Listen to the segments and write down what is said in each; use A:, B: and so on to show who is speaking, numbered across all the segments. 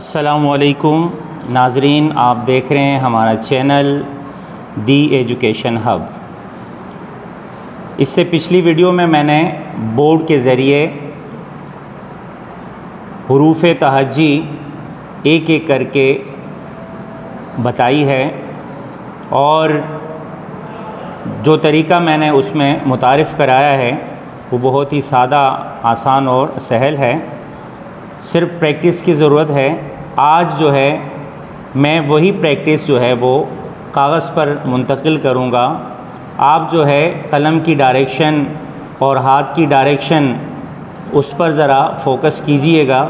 A: अस्सलामुअलैकुम नाज़रीन, आप देख रहे हैं हमारा चैनल दी एजुकेशन हब। इससे पिछली वीडियो में मैंने बोर्ड के ज़रिए हुरूफ़ तहज्जी एक एक करके बताई है और जो तरीक़ा मैंने उसमें मुतारिफ़ कराया है वो बहुत ही सादा, आसान और सहल है। सिर्फ प्रैक्टिस की ज़रूरत है। आज जो है मैं वही प्रैक्टिस जो है वो कागज़ पर मुंतकिल करूँगा। आप जो है कलम की डायरेक्शन और हाथ की डायरेक्शन उस पर ज़रा फोकस कीजिएगा,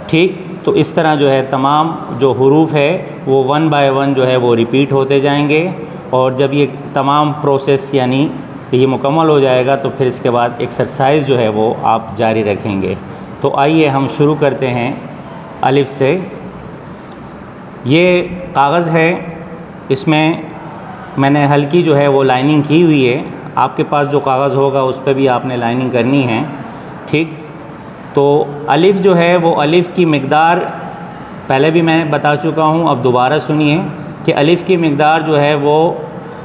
A: ठीक। तो इस तरह जो है तमाम जो हुरूफ है वो 1 बाय 1 जो है वो रिपीट होते जाएंगे और जब ये तमाम प्रोसेस यानी ये मुकम्मल हो जाएगा तो फिर इसके बाद एक्सरसाइज जो है वो आप जारी रखेंगे। तो आइए हम शुरू करते हैं अलिफ से। ये कागज़ है, इसमें मैंने हल्की जो है वो लाइनिंग की हुई है। आपके पास जो कागज़ होगा उस पर भी आपने लाइनिंग करनी है, ठीक। तो अलिफ जो है वो अलिफ की मिक़दार पहले भी मैं बता चुका हूँ, अब दोबारा सुनिए कि अलिफ की मिक़दार जो है वो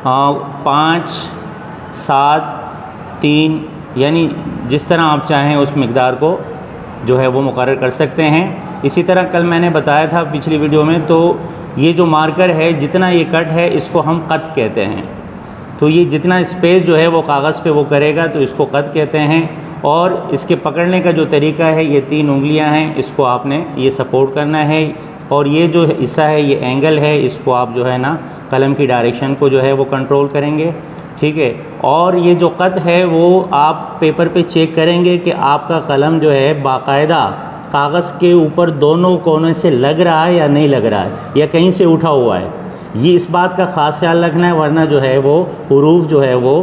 A: 5, 7, 3 यानी जिस तरह आप चाहें उस मिक़दार को जो है वो मुकर्रर कर सकते हैं। इसी तरह कल मैंने बताया था पिछली वीडियो में, तो ये जो मार्कर है जितना ये कट है इसको हम कत कहते हैं। तो ये जितना स्पेस जो है वो कागज़ पे वो करेगा तो इसको कत कहते हैं। और इसके पकड़ने का जो तरीका है, ये 3 उंगलियां हैं, इसको आपने ये सपोर्ट करना है और ये जो हिस्सा है ये एंगल है, इसको आप जो है ना कलम की डायरेक्शन को जो है वो कंट्रोल करेंगे, ठीक है। और ये जो कत है वो आप पेपर पे चेक करेंगे कि आपका कलम जो है बाकायदा कागज़ के ऊपर दोनों कोनों से लग रहा है या नहीं लग रहा है या कहीं से उठा हुआ है। ये इस बात का ख़ास ख्याल रखना है, वरना जो है वो हुरूफ जो है वो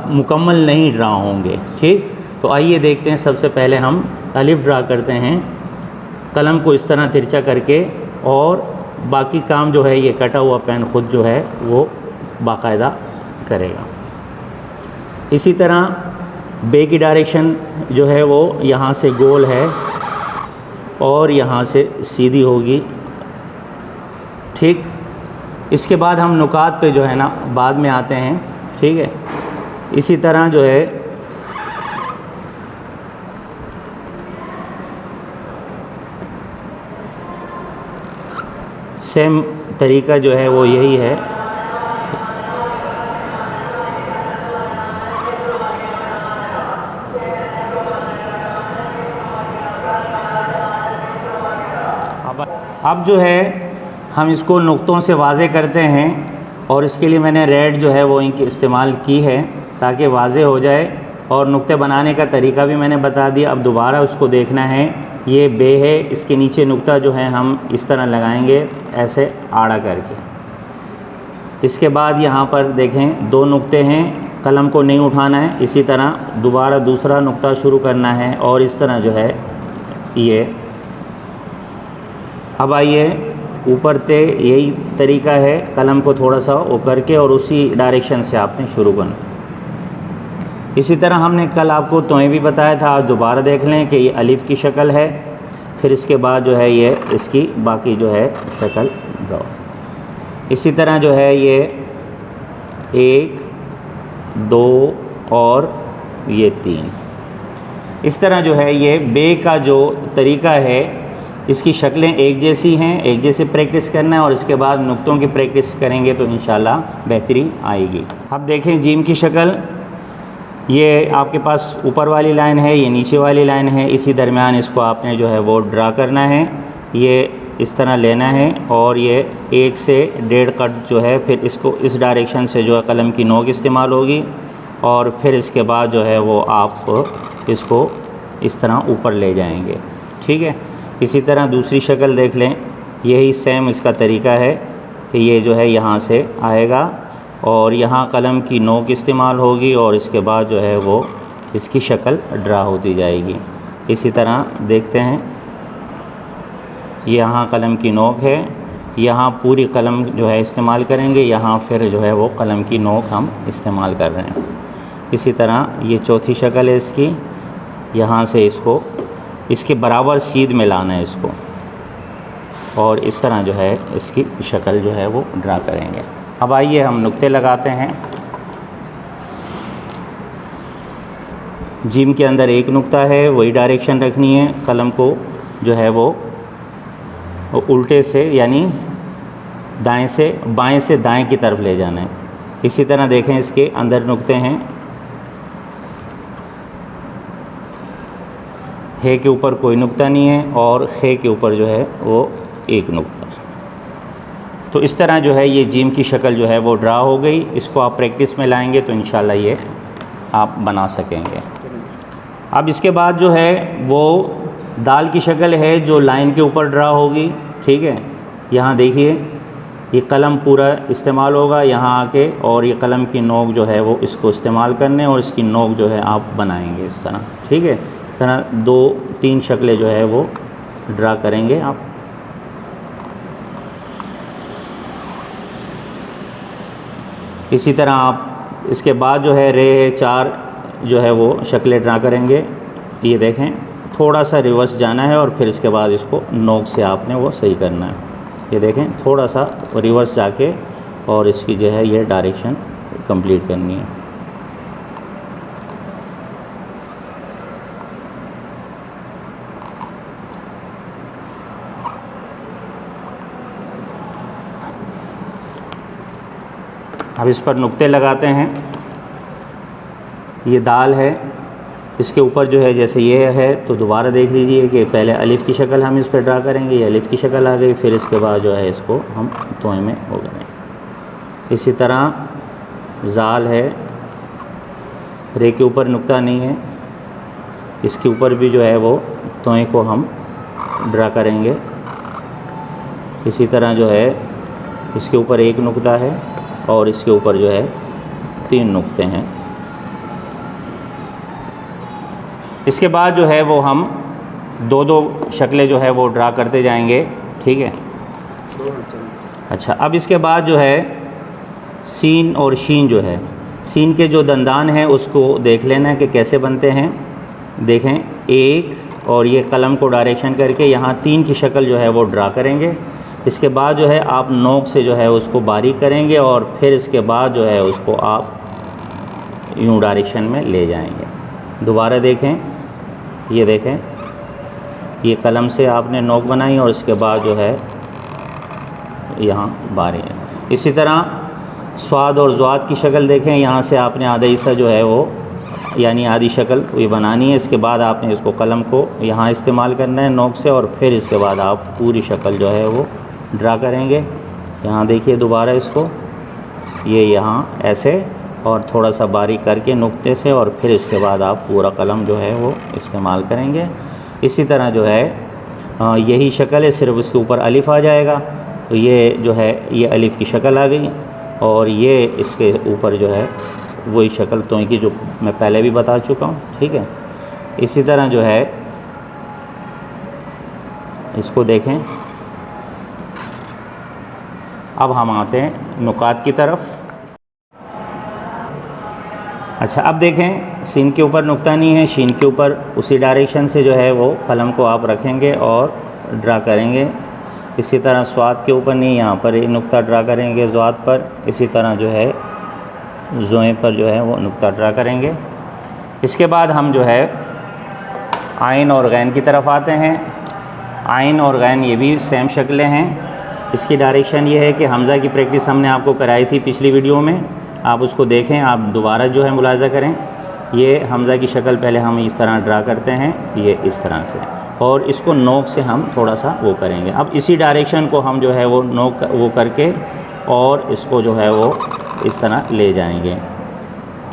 A: मुकम्मल नहीं ड्रा होंगे, ठीक। तो आइए देखते हैं। सबसे पहले हम अलिफ ड्रा करते हैं कलम को इस तरह तिरछा करके, और बाकी काम जो है ये कटा हुआ पेन खुद जो है वो बाकायदा करेगा। इसी तरह बे की डायरेक्शन जो है वो यहाँ से गोल है और यहाँ से सीधी होगी, ठीक। इसके बाद हम नुकात पे जो है ना बाद में आते हैं, ठीक है। इसी तरह जो है सेम तरीका जो है वो यही है। अब जो है हम इसको नुक्तों से वाज़े करते हैं और इसके लिए मैंने रेड जो है वो इंक इस्तेमाल की है ताकि वाज़े हो जाए, और नुक्ते बनाने का तरीका भी मैंने बता दिया। अब दोबारा उसको देखना है। ये बे है, इसके नीचे नुक्ता जो है हम इस तरह लगाएंगे ऐसे आड़ा करके। इसके बाद यहाँ पर देखें 2 नुक्ते हैं, कलम को नहीं उठाना है। इसी तरह दोबारा दूसरा नुक्ता शुरू करना है और इस तरह जो है ये। अब आइए ऊपर से यही तरीका है, कलम को थोड़ा सा वो करके और उसी डायरेक्शन से आपने शुरू करना। इसी तरह हमने कल आपको तोएं भी बताया था, आप दोबारा देख लें कि ये अलिफ की शक्ल है, फिर इसके बाद जो है ये इसकी बाकी जो है शक्ल ड्रॉ। इसी तरह जो है ये 1, 2 और ये 3। इस तरह जो है ये बे का जो तरीका है, इसकी शक्लें एक जैसी हैं, एक जैसे प्रैक्टिस करना है और इसके बाद नुक्तों की प्रैक्टिस करेंगे तो इंशाल्लाह बेहतरी आएगी। अब देखें जीम की शक्ल, ये आपके पास ऊपर वाली लाइन है, ये नीचे वाली लाइन है, इसी दरमियान इसको आपने जो है वो ड्रा करना है। ये इस तरह लेना है और ये 1 से 1.5 कट जो है फिर इसको इस डायरेक्शन से जो है कलम की नोक इस्तेमाल होगी और फिर इसके बाद जो है वो आप इसको इस तरह ऊपर ले जाएंगे, ठीक है। इसी तरह दूसरी शक्ल देख लें, यही सेम इसका तरीका है कि ये जो है यहाँ से आएगा और यहाँ कलम की नोक इस्तेमाल होगी और इसके बाद जो है वो इसकी शक्ल ड्रा होती जाएगी। इसी तरह देखते हैं, यहाँ कलम की नोक है, यहाँ पूरी कलम जो है इस्तेमाल करेंगे, यहाँ फिर जो है वो कलम की नोक हम इस्तेमाल कर रहे हैं। इसी तरह ये चौथी शक्ल है इसकी, यहाँ से इसको इसके बराबर सीध में लाना है इसको, और इस तरह जो है इसकी शक्ल जो है वो ड्रा करेंगे। अब आइए हम नुक्ते लगाते हैं। जिम के अंदर एक नुक्ता है, वही डायरेक्शन रखनी है, कलम को जो है वो उल्टे से यानी दाएं से बाएं से दाएं की तरफ ले जाना है। इसी तरह देखें इसके अंदर नुक्ते हैं, हे के ऊपर कोई नुक्ता नहीं है और खे के ऊपर जो है वो एक नुक्ता। तो इस तरह जो है ये जिम की शक्ल जो है वो ड्रा हो गई। इसको आप प्रैक्टिस में लाएंगे तो इंशाल्लाह ये आप बना सकेंगे। अब इसके बाद जो है वो दाल की शक्ल है जो लाइन के ऊपर ड्रा होगी। ठीक है, यहाँ देखिए ये कलम पूरा इस्तेमाल होगा यहाँ आके, और ये कलम की नोक जो है वो इसको इस्तेमाल करने और इसकी नोक जो है आप बनाएंगे इस तरह। ठीक है, इस तरह 2-3 शक्लें जो है वो ड्रा करेंगे आप। इसी तरह आप इसके बाद जो है रे 4 जो है वो शक्लें ड्रा करेंगे। ये देखें थोड़ा सा रिवर्स जाना है और फिर इसके बाद इसको नोक से आपने वो सही करना है। ये देखें थोड़ा सा रिवर्स जाके और इसकी जो है ये डायरेक्शन कंप्लीट करनी है। अब इस पर नुक्ते लगाते हैं। ये दाल है, इसके ऊपर जो है जैसे ये है तो दोबारा देख लीजिए कि पहले अलिफ़ की शक्ल हम इस पर ड्रा करेंगे, ये अलिफ़ की शक्ल आ गई, फिर इसके बाद जो है इसको हम तोए में हो गए। इसी तरह जाल है, रे के ऊपर नुक्ता नहीं है, इसके ऊपर भी जो है वो तोए को हम ड्रा करेंगे। इसी तरह जो है इसके ऊपर एक नुक्ता है और इसके ऊपर जो है 3 नुक्ते हैं। इसके बाद जो है वो हम 2-2 शक्लें जो है वो ड्रा करते जाएंगे। ठीक है, अच्छा अब इसके बाद जो है सीन और शीन जो है, सीन के जो दंदान हैं उसको देख लेना है कि कैसे बनते हैं। देखें एक, और ये कलम को डायरेक्शन करके यहाँ 3 की शक्ल जो है वो ड्रा करेंगे। इसके बाद जो है आप नोक से जो है उसको बारीक करेंगे और फिर इसके बाद जो है उसको आप यूँ डायरेक्शन में ले जाएंगे। दोबारा देखें, ये देखें ये कलम से आपने नोक बनाई और इसके बाद जो है यहाँ बारीक। इसी तरह स्वाद और ज़्वाद की शक्ल देखें, यहाँ से आपने आधा हिस्सा जो है वो यानी आधी शक्ल ये बनानी है। इसके बाद आपने इसको कलम को यहाँ इस्तेमाल करना है नोक से, और फिर इसके बाद आप पूरी शक्ल जो है वो ड्रा करेंगे। यहाँ देखिए दोबारा इसको ये यहाँ ऐसे और थोड़ा सा बारीक करके नुक्ते से, और फिर इसके बाद आप पूरा कलम जो है वो इस्तेमाल करेंगे। इसी तरह जो है यही शक्ल है, सिर्फ उसके ऊपर अलिफ़ आ जाएगा। तो ये जो है ये अलिफ़ की शक्ल आ गई, और ये इसके ऊपर जो है वही शक्ल तो की जो मैं पहले भी बता चुका हूँ। ठीक है, इसी तरह जो है इसको देखें। अब हम आते हैं नुकात की तरफ। अच्छा अब देखें सीन के ऊपर नुक्ता नहीं है, शीन के ऊपर उसी डायरेक्शन से जो है वो कलम को आप रखेंगे और ड्रा करेंगे। इसी तरह स्वाद के ऊपर नहीं, यहाँ पर एक नुक्ता ड्रा करेंगे ज़्वाद पर। इसी तरह जो है ज़ोए पर जो है वो नुक्ता ड्रा करेंगे। इसके बाद हम जो है आइन और गैन की तरफ आते हैं। आइन और गैन ये भी सेम शक्लें हैं। इसकी डायरेक्शन ये है कि हमज़ा की प्रैक्टिस हमने आपको कराई थी पिछली वीडियो में, आप उसको देखें, आप दोबारा जो है मुलाज़ा करें। ये हमज़ा की शक्ल पहले हम इस तरह ड्रा करते हैं, ये इस तरह से, और इसको नोक से हम थोड़ा सा वो करेंगे। अब इसी डायरेक्शन को हम जो है वो नोक वो करके और इसको जो है वो इस तरह ले जाएंगे।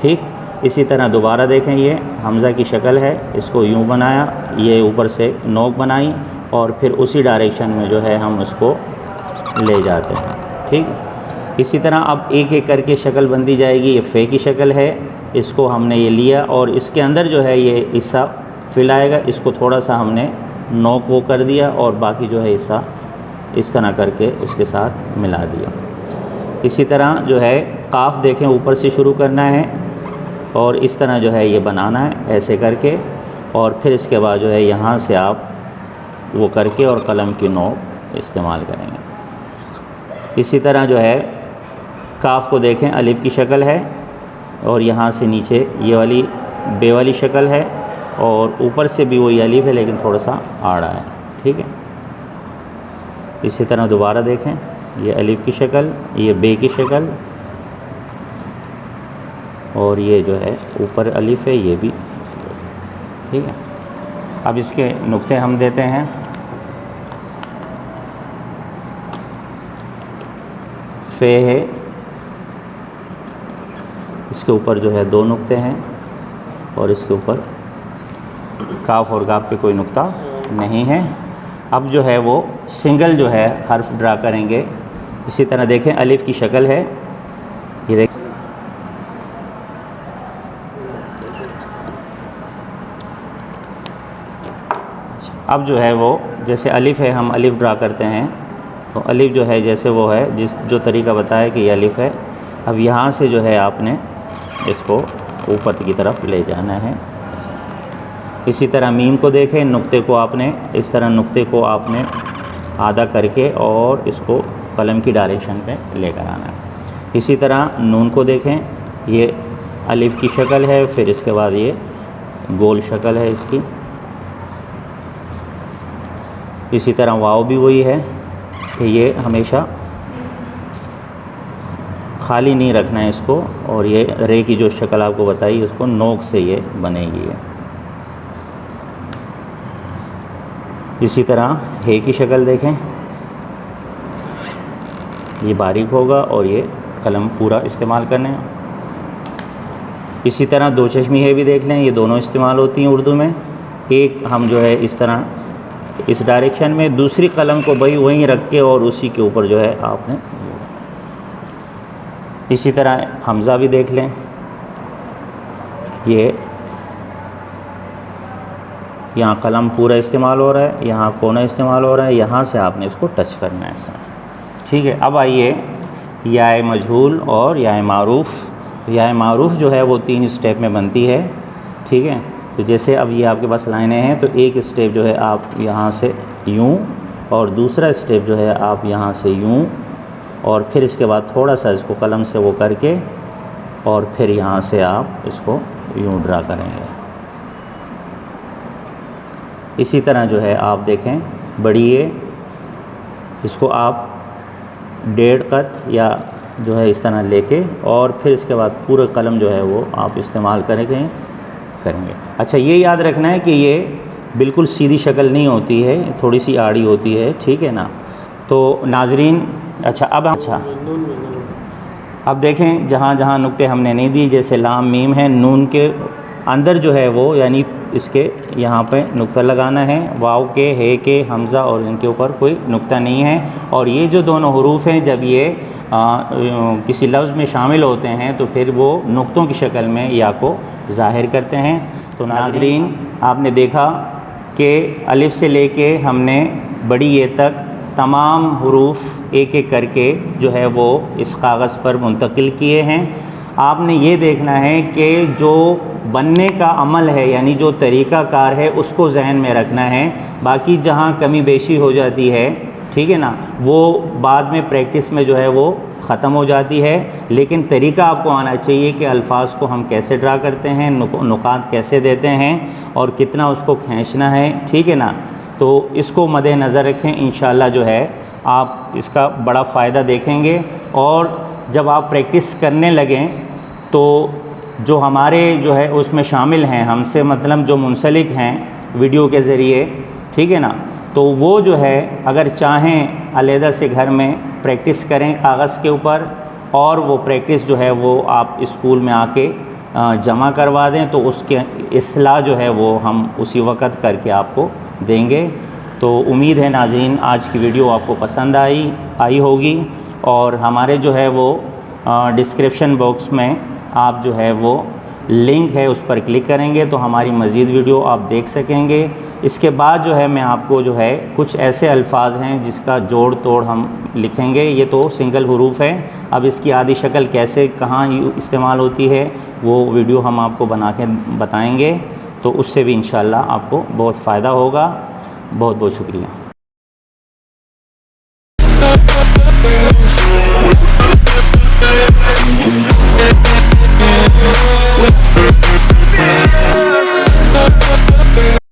A: ठीक, इसी तरह दोबारा देखें, ये हमज़ा की शक्ल है, इसको यूँ बनाया, ये ऊपर से नोक बनाई और फिर उसी डायरेक्शन में जो है हम उसको ले जाते हैं। ठीक, इसी तरह अब एक एक करके शक्ल बनती जाएगी। ये फ़े की शक्ल है, इसको हमने ये लिया और इसके अंदर जो है ये हिस्सा फिल आएगा, इसको थोड़ा सा हमने नोक वो कर दिया और बाकी जो है हिस्सा इस तरह करके इसके साथ मिला दिया। इसी तरह जो है काफ देखें ऊपर से शुरू करना है और इस तरह जो है ये बनाना है ऐसे करके, और फिर इसके बाद जो है यहाँ से आप वो करके और कलम की नोक इस्तेमाल करेंगे। इसी तरह जो है काफ को देखें, अलिफ की शक्ल है और यहाँ से नीचे ये वाली बे वाली शक्ल है और ऊपर से भी वही अलिफ है लेकिन थोड़ा सा आड़ा है, ठीक है। इसी तरह दोबारा देखें, ये अलिफ की शक्ल, ये बे की शक्ल और ये जो है ऊपर अलिफ है, ये भी, ठीक है। अब इसके नुक्ते हम देते हैं। फे है, इसके ऊपर जो है 2 नुक्ते हैं और इसके ऊपर काफ और गाफ पे कोई नुक्ता नहीं है। अब जो है वो सिंगल जो है हर्फ ड्रा करेंगे। इसी तरह देखें, अलिफ की शक्ल है, ये देखें, अब जो है वो जैसे अलिफ है, हम अलिफ ड्रा करते हैं तो अलिफ जो है जैसे वो है, जो तरीका बताया कि ये अलिफ है। अब यहाँ से जो है आपने इसको ऊपर की तरफ ले जाना है। इसी तरह मीम को देखें, नुक्ते को आपने इस तरह नुक्ते को आपने आधा करके और इसको कलम की डायरेक्शन पे लेकर आना है। इसी तरह नून को देखें, ये अलिफ की शक्ल है, फिर इसके बाद ये गोल शक्ल है इसकी। इसी तरह वाव भी वही है कि ये हमेशा खाली नहीं रखना है इसको, और ये रे की जो शक्ल आपको बताई उसको नोक से ये बनेगी है। इसी तरह हे की शक्ल देखें, ये बारीक होगा और ये कलम पूरा इस्तेमाल करने हैं। इसी तरह 2 चश्मी है भी देख लें, ये दोनों इस्तेमाल होती हैं उर्दू में। एक हम जो है इस तरह इस डायरेक्शन में, दूसरी कलम को भाई वहीं रख के और उसी के ऊपर जो है आपने। इसी तरह हमज़ा भी देख लें, ये यहाँ कलम पूरा इस्तेमाल हो रहा है, यहाँ कोना इस्तेमाल हो रहा है, यहाँ से आपने इसको टच करना है ऐसा, ठीक है। अब आइए याए मजहूल और याए मारूफ़। याए मारूफ़ जो है वो 3 स्टेप में बनती है, ठीक है। तो जैसे अब ये आपके पास लाइनें हैं तो एक स्टेप जो है आप यहाँ से यूँ और दूसरा स्टेप जो है आप यहाँ से यूँ, और फिर इसके बाद थोड़ा सा इसको कलम से वो करके और फिर यहाँ से आप इसको यूँ ड्रा करेंगे। इसी तरह जो है आप देखें, बढ़िए इसको आप 1.5 कत या जो है इस तरह लेके और फिर इसके बाद पूरा कलम जो है वो आप इस्तेमाल करेंगे। अच्छा, ये याद रखना है कि ये बिल्कुल सीधी शक्ल नहीं होती है, थोड़ी सी आड़ी होती है, ठीक है ना। तो नाजरीन, अच्छा अब देखें जहाँ जहाँ नुक्ते हमने नहीं दी, जैसे लाम मीम है, नून के अंदर जो है वो यानी इसके यहाँ पे नुक्ता लगाना है। वाव के, हे के, हमज़ा और इनके ऊपर कोई नुक्ता नहीं है। और ये जो दोनों हरूफ हैं जब ये किसी लफ्ज़ में शामिल होते हैं तो फिर वो नुक्तों की शक्ल में या को ज़ाहिर करते हैं। तो नाज़रीन, आपने देखा कि अलिफ से लेके हमने बड़ी ये तक तमाम हुरूफ एक एक करके जो है वो इस कागज़ पर मुंतकिल किए हैं। आपने ये देखना है कि जो बनने का अमल है यानी जो तरीक़ाकार है उसको जहन में रखना है। बाकी जहाँ कमी बेशी हो जाती है, ठीक है ना, वो बाद में प्रैक्टिस में जो है वो ख़त्म हो जाती है। लेकिन तरीका आपको आना चाहिए कि अल्फाज को हम कैसे ड्रा करते हैं, नुकात कैसे देते हैं और कितना उसको खींचना है, ठीक है ना। तो इसको मद्देनज़र रखें, इंशाअल्लाह जो है आप इसका बड़ा फ़ायदा देखेंगे। और जब आप प्रैक्टिस करने लगें तो जो हमारे जो है उसमें शामिल हैं, हमसे मतलब जो मुंसलिक हैं वीडियो के ज़रिए, ठीक है ना, तो वो जो है अगर चाहें अलहदा से घर में प्रैक्टिस करें कागज़ के ऊपर, और वो प्रैक्टिस जो है वो आप स्कूल में आके जमा करवा दें तो उसके इस्लाह जो है वो हम उसी वक़्त करके आपको देंगे। तो उम्मीद है नाज़रीन आज की वीडियो आपको पसंद आई होगी। और हमारे जो है वो डिस्क्रिप्शन बॉक्स में आप जो है वो लिंक है उस पर क्लिक करेंगे तो हमारी मज़ीद वीडियो आप देख सकेंगे। इसके बाद जो है मैं आपको जो है कुछ ऐसे अल्फाज हैं जिसका जोड़ तोड़ हम लिखेंगे। ये तो सिंगल हुरूफ है, अब इसकी आदि शक्ल कैसे कहाँ इस्तेमाल होती है वो वीडियो हम आपको बना के बताएँगे, तो उससे भी इंशाअल्लाह आपको बहुत फ़ायदा होगा। बहुत बहुत शुक्रिया।